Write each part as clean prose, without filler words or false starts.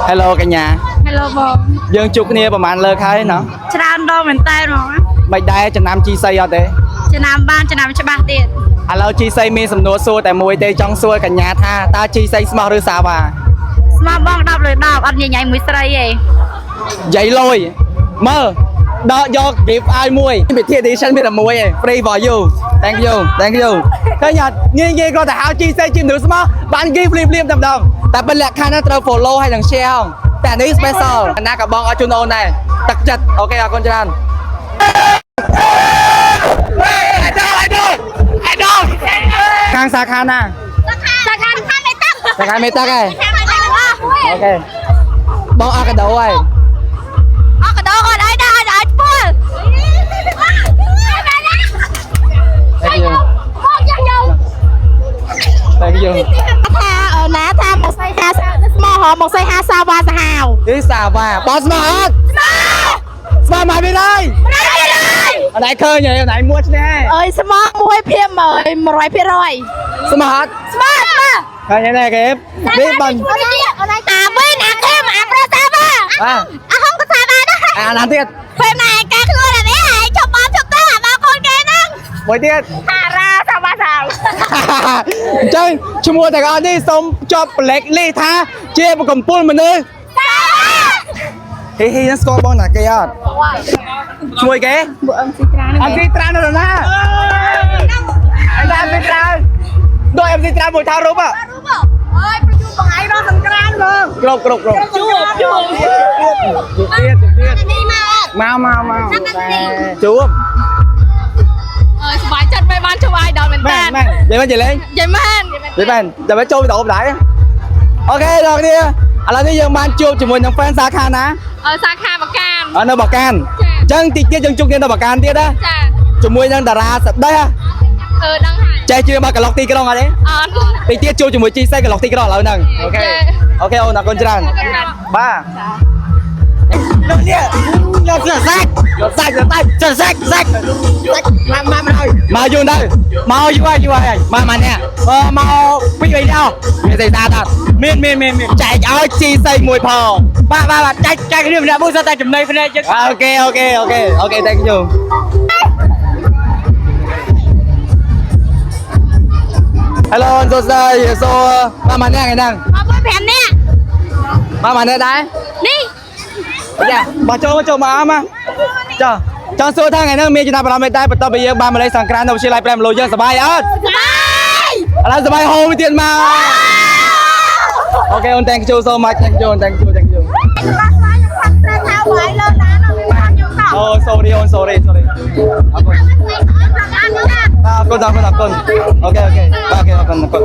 Hello កញ្ញា Hello បង យើងជួបគ្នាប្រហែលលើកហើយណោះ ច្រើនដងមែនតើហ្មង មិនដែរចំណាំជីសីអត់ទេ ចំណាំបានចំណាំច្បាស់ទៀត ឥឡូវជីសីមានសំណួរសួរតែមួយទេចង់សួរកញ្ញាថាតើជីសីស្មោះឬសាវ៉ា ស្មោះបង10លើ10អត់ញញ៉ៃមួយស្រីទេ យាយលុយមើលដកយក gift ឲ្យមួយពិធី edition មានតែមួយឯង free for you thank you ឃើញអត់ងាយគាត់ទៅហៅជីសីជាមនុស្សស្មោះបាន gift ភ្លាមតែម្ដងតែពេលលក្ខខណ្ឌត្រូវ follow ហើយនឹង share ហងតែនេះ special ណាក៏បងឲ្យជូនអូនដែរទឹកចិត្តអូខេអរគុណច្រើនខាងសាខាណា សាខាខាងមេតាំង សាខាមេតាក់ឯង ខាងមេតាំងអូ ខេបងអរកាដូហើយ អកដោគាត់ឲ្យដល់ឲ្យស្ពុល Thank you មកយ៉ាងយង Thank you ថាណាថាមកស្អី50ស្មោះហមមកស្អី50សាវ៉ាសាហាវ នេះសាវ៉ាបងស្មោះអត់ស្មោះមកវិញហើយអត់ដែរឃើញទេអត់ដែរមួឈ្នះ អើយស្មោះ1ភាគ100% ស្មោះអត់ ស្មោះ ឃើញទេគេនេះបង អាវិញអាគេមកអាប្រសាបា អា ហងក៏សាបាដែរ អាណាទៀត ពេលណាឯកាខ្លួនអានេះឯងជប់បងជប់ទៅអាមកកូនគេហ្នឹង មួយទៀត អារ៉ាសាបាសាវ អញ្ចឹងឈ្មោះទាំងអស់នេះសូមចប់ black list ថាជាកំពូលមនុស្សហេហេស្គាល់បងណាគេអត់ឈ្មោះគេ ពួកអឹមស៊ីត្រា អត់ស៊ីត្រានៅណាអត់ស៊ីត្រាដូចអត់ស៊ីត្រាមួយថៅរូប អើយប្រជុំបងឯងរកសង្ក្រានបង គ្រប់ជួបទៀត នេះមកជួប អើយសុបាយចិត្តពេលបានជួបឯងដល់មែនតើ មែននិយាយលេង យាយមែន តែមិនចូលវីដេអូបណ្ដាអូខេដល់គ្នាឥឡូវនេះយើងបានជួបជាមួយនឹង fan សាខាណា សាខាបកាន នៅបកានអញ្ចឹងតិចទៀតយើងជួបគ្នានៅបកានទៀតណា ចា ជាមួយនឹងតារាសដេះ ដឹងហើយ ចេះជឿមកកន្លុកទីក្រុងអត់ទេ អត់ តិចទៀតជួបជាមួយជីសៃកន្លុកទីក្រុងឥឡូវហ្នឹងអូខេអូអូនអរគុណច្រើនបាទលោកនេះយកសាច់មកយូរទៅមកយូរហើយមកនេះមកពីអីអស់មានតែតាតមានចែកឲ្យជីសៃមួយផងបាទចែកគ្នាម្នាក់មួយសិតតែចំណៃភ្នែកអូខេ thank you Hello សួស្ដីសូមកម៉ាក់ថ្ងៃហ្នឹង មក5នាក់ មកម៉ាក់នេះដែរ នេះ យ៉ាមកចូលមកអមចាចង់សួរថាថ្ងៃហ្នឹងមានចំណាប់អារម្មណ៍មិនដែរបន្ទាប់ពីយើងបានមកលេងសង្ក្រាននៅវិទ្យាល័យប្រែមលូយើងសប្បាយអត់ សប្បាយ ឥឡូវសប្បាយហូរទៀតមកអូខេអូន thank you so much thank you ខ្លះខ្ញុំផឹកតែថាវាយលើតានៅវាបានយកតោ អូ sorry អូន sorry អរគុណអរគុណអូខេអរគុណខ្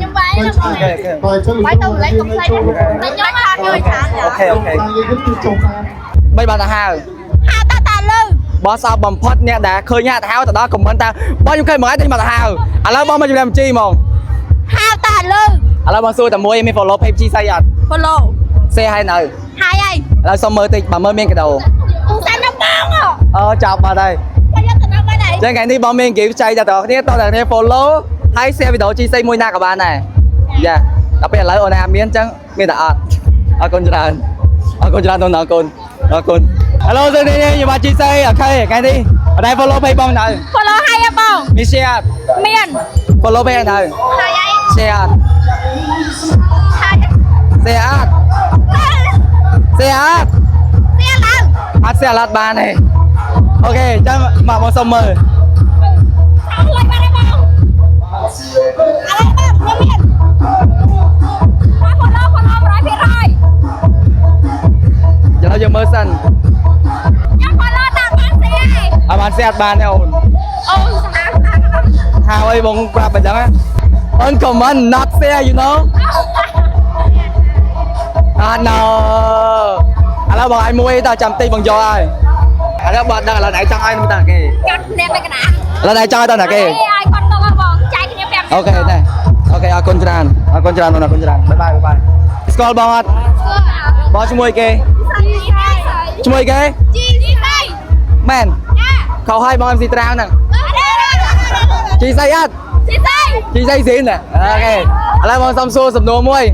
ញុំបាយខ្ញុំបងបាយទៅលេងកំ plei ខ្ញុំខាតយកខាត អូខេមិនបានទៅហៅ ហៅតាលើ បោះសោបំផុតអ្នកដែលឃើញហៅទៅហៅទៅដល់ខមមិនថាបងខ្ញុំឃើញមកហើយតែមកទៅហៅឥឡូវបងមកជំរាបជីហ្មង ហៅតាលើ ឥឡូវបងសួរតែមួយមាន follow page ជីសៃអត់ follow share ឲ្យនៅ ហើយហើយ ឥឡូវសុំមើលតិចបើមើលមានកាដូ សាច់ដល់បង ចាប់បាត់ហើយ បាយយកទៅដល់បាយដែរ ចឹងថ្ងៃនេះបងមាន gift ចែកដល់អ្នកគ្នាតោះតែគ្នា follow ហើយ share វីដេអូជីសៃមួយណាក៏បានដែរយ៉ាដល់ពេលឥឡូវអូនណាមានចឹងមានតែអត់អរគុណច្រើនអូនអរគុណ Hello សួស្ដីខ្ញុំបាទជីសៃអូខេថ្ងៃនេះអត់ដែរ follow page បងនៅ follow ហើយបង មាន share អត់ មាន follow page នៅ ហើយហើយ share អត់ ហើយ share អត់ share អត់ វាឡើង អត់ share អត់បានទេអូខេចឹងមកបងសុំមើល អស់ហើយបានបងអស់បងខ្ញុំមាន follow 100%យើងមើលសិន ខ្ញុំ follow តាមបានទេ អត់បាន share អត់បានទេអូន អូសា ហៅអីបងប្រាប់អញ្ចឹងអូន comment not share you know អត់ no ឥឡូវបងឲ្យមួយតើចាំតិចបងយកហើយឥឡូវបងដឹងឥឡូវណៃចង់ឲ្យមិនតាគេ ចាត់គ្នាទៅកណា ឥឡូវណៃចង់ឲ្យតើណាគេ ឲ្យគាត់ទៅបងចែកគ្នា5 អូខេទេអូខេអរគុណច្រើនអូនអរគុណច្រើនបាយស្គាល់បងអត់បងឈ្មោះគេឈ្មោះគេ ជីសៃ មែនខុសឲ្យបង MC ត្រាវហ្នឹងជីសៃអត់ ជីសៃ ជីសៃស៊ីនអូខេឥឡូវបងសុំសួរសំណួរមួយ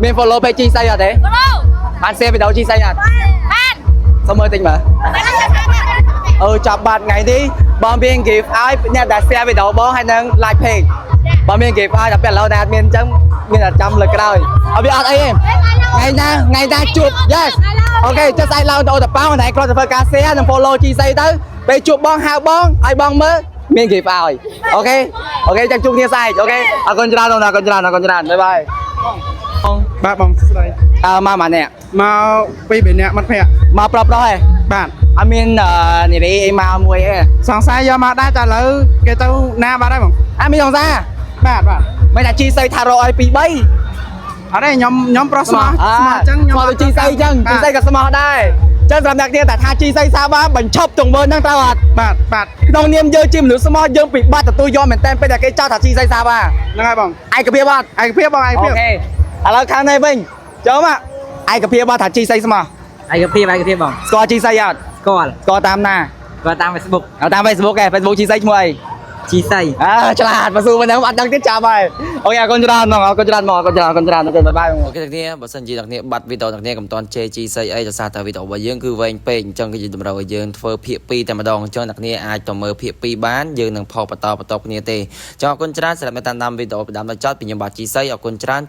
មាន follow page ជីសៃអត់ទេ follow បាន share វីដេអូជីសៃអត់ បាន សុំមើលតិចមើលចាប់បាត់ថ្ងៃនេះបងមាន gift ឲ្យអ្នកដែល share វីដេអូបងហើយនឹង like page បងមាន gift ឲ្យតែពេលឥឡូវតែអត់មានអញ្ចឹងមានតែចាំលើក្រោយអត់វាអត់អីទេថ្ងៃណាជួប yes អូខេចុះស្អែកឡើងទៅអូតប៉ោណែគ្រាន់តែធ្វើការ share និង follow ជីសៃទៅពេលជួបបងហៅបងឲ្យបងមើលមាន gift ឲ្យអូខេចាំជួបគ្នាស្អែកអូខេអរគុណច្រើនបងអរគុណច្រើនបាយបាយបង បាទបងស្ដី មកម៉ាអ្នក មកពីរបីនាក់មិត្តភក្តិ មកប្រាប់ហ៎ បាទ អត់មាននារីអីមកមួយអី សង្សារយកមកដែរតែឥឡូវគេទៅណាបាត់ហើយបង អត់មានសង្សារ បាទ មិនថាជីសៃថារកឲ្យ2 3 អត់ទេខ្ញុំប្រុសស្មោះអញ្ចឹង ខ្ញុំទៅជីសៃអញ្ចឹងជីសៃក៏ស្មោះដែរអញ្ចឹងសម្រាប់អ្នកគ្នាតែថាជីសៃសាបាបញ្ឈប់ទង្វើហ្នឹងត្រូវអត់ បាទ ក្នុងនាមយើងជាមនុស្សស្មោះយើងពិបាកទទួលយកមែនតើពេលតែគេចោទថាជីសៃសាបា ហ្នឹងហើយបង ឯកភាពអត់ ឯកភាពបងឯក អូ ភាព ខេឥឡូវខាងនេះវិញចូលមកឯកភាពថាជីសៃស្មោះ ឯកភាពបង ស្គាល់ជីសៃអត់ ស្គាល់ តាមណា គាត់តាម Facebook តាម Facebook ឯង Facebook ជីសៃឈ្មោះអី ជីសៃ ឆ្លាតមកសួរមិនដឹងអត់ដឹងទៀតចាប់ហើយអូខេអរគុណច្រើនបងអរគុណច្រើនបាយបាយ អូខេអ្នកនាងបើសិនជាអ្នកនាងបាត់វីដេអូអ្នកនាងកុំតន់ជេរជីសៃអីដោយសារតែវីដេអូរបស់យើងគឺវែងពេកអញ្ចឹងគឺយើងតម្រូវឲ្យយើងធ្វើភាគ2តែម្ដងអញ្ចឹងអ្នកនាងអាចទៅមើលភាគ2បានយើងនឹងផុសបន្តគ្នាទេអញ្ចឹងអរគុណច្រើនសម្រាប់តាមដានវីដេអូពីដើមដល់ចប់ពីខ្ញុំបាទជីសៃអរគុណច្រើន